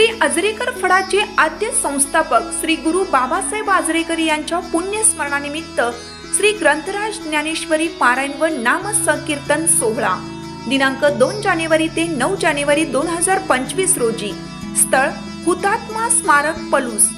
श्री आजरेकर फडाचे आद्य संस्थापक श्री गुरु बाबासाहेब आजरेकर यांच्या पुण्यस्मरणानिमित्त श्री ग्रंथराज ज्ञानेश्वरी पारायण व नाम संकीर्तन सोहळा दिनांक 2 जानेवारी ते 9 जानेवारी 2025 रोजी स्थळ हुतात्मा स्मारक पलूस।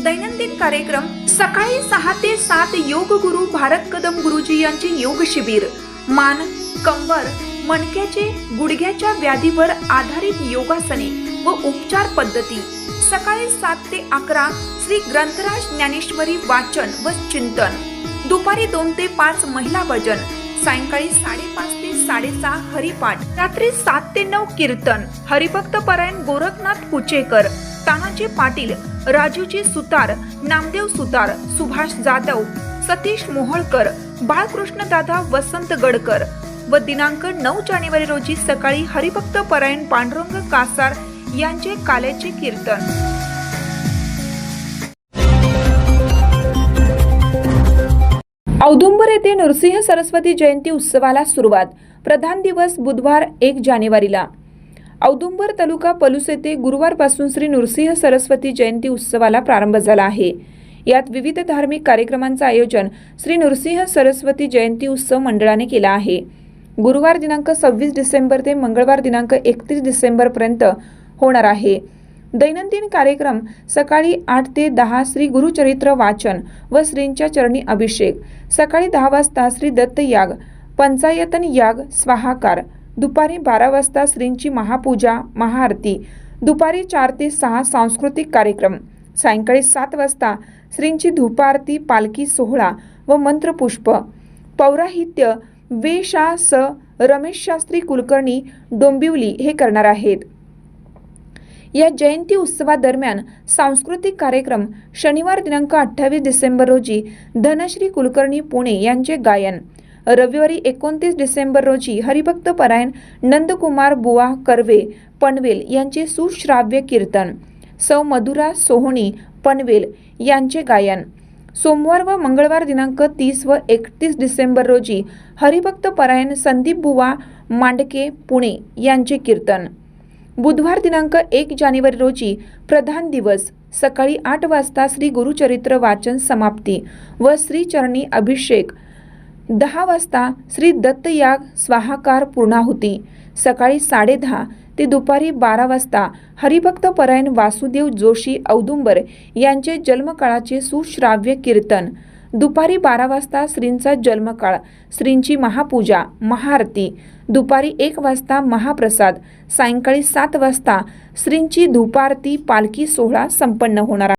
दैनंदिन कार्यक्रम सकाळी 6 ते 7 योग गुरु भारत कदम गुरुजी यांचे योग शिबिर, मान, कंबर, मणक्याचे, गुडघ्याच्या व्याधीवर आधारित योगासने व उपचार पद्धती। सकाळी 7 ते 11 श्री ग्रंथराज ज्ञानेश्वरी वाचन व चिंतन। दुपारी 2 ते 5 महिला भजन। सायंकाळी 5:30 ते 6:30 हरिपाठ। रात्री 7 ते 9 कीर्तन। हरिभक्त परायण गोरखनाथ कुचेकर, तानाजी पाटील, राजूजी सुतार, नामदेव सुतार, सुभाष जाधव, सतीश मोहोळकर, बाळकृष्ण दादा वसंत गडकर। व दिनांक 9 जानेवारी रोजी सकाळी हरिभक्त परायण पांडुरंग कासार यांचे काल्याचे कीर्तन। औदुंबर येथे नृसिंह सरस्वती जयंती उत्सवाला सुरुवात। प्रधान दिवस बुधवार 1 जानेवारीला। औदुंबर तालुका पलूस येथे गुरुवारपासून श्री नृसिंह सरस्वती जयंती उत्सवाला प्रारंभ झाला आहे। यात विविध धार्मिक कार्यक्रमांचे आयोजन श्री नृसिंह सरस्वती जयंती उत्सव मंडळाने केला आहे। गुरुवार दिनांक 26 डिसेंबर ते मंगळवार दिनांक 31 डिसेंबर पर्यंत होणार आहे। दैनंदिन कार्यक्रम सकाळी 8 ते 10 श्री गुरुचरित्र वाचन व श्रींच्या चरणी अभिषेक। सकाळी 10 वाजता श्री दत्त याग, पंचायतन याग स्वाहाकार। दुपारी 12 वाजता श्रींची महापूजा, महाआरती। दुपारी 4 ते 6 सांस्कृतिक कार्यक्रम। सायंकाळी 7 वाजता श्रींची धूपारती, पालखी सोहळा व मंत्रपुष्प। पौराहित्य वे.शा.स. रमेश शास्त्री कुलकर्णी डोंबिवली हे करणार आहेत। या जयंती उत्सवादरम्यान सांस्कृतिक कार्यक्रम शनिवार दिनांक 28 डिसेंबर रोजी धनश्री कुलकर्णी पुणे यांचे गायन। रविवारी 29 डिसेंबर रोजी हरिभक्त परायण नंदकुमार बुवा कर्वे पनवेल यांचे सुश्राव्य कीर्तन। सौ मधुरा सोहनी पनवेल यांचे गायन। सोमवार व मंगळवार दिनांक 30 व 31 डिसेंबर रोजी हरिभक्त परायण संदीप बुवा मांडके पुणे यांचे कीर्तन। बुधवार दिनांक 1 जानेवारी रोजी प्रधान दिवस सकाळी 8 वाजता श्री गुरुचरित्र वाचन समाप्ती व श्री चरणी अभिषेक। 10 वाजता श्री दत्त याग स्वाहाकार पूर्णाहुती। सकाळी 10:30 ते दुपारी 12 वाजता हरिभक्त परायण वासुदेव जोशी औदुंबर यांचे जन्मकाळाचे सुश्राव्य कीर्तन। दुपारी 12 वाजता श्रींचा जन्मकाळ, श्रींची महापूजा, महाआरती। दुपारी 1 वाजता महाप्रसाद। सायंकाळी 7 वाजता श्रींची धूपारती, पालखी सोहळा संपन्न होणार आहे।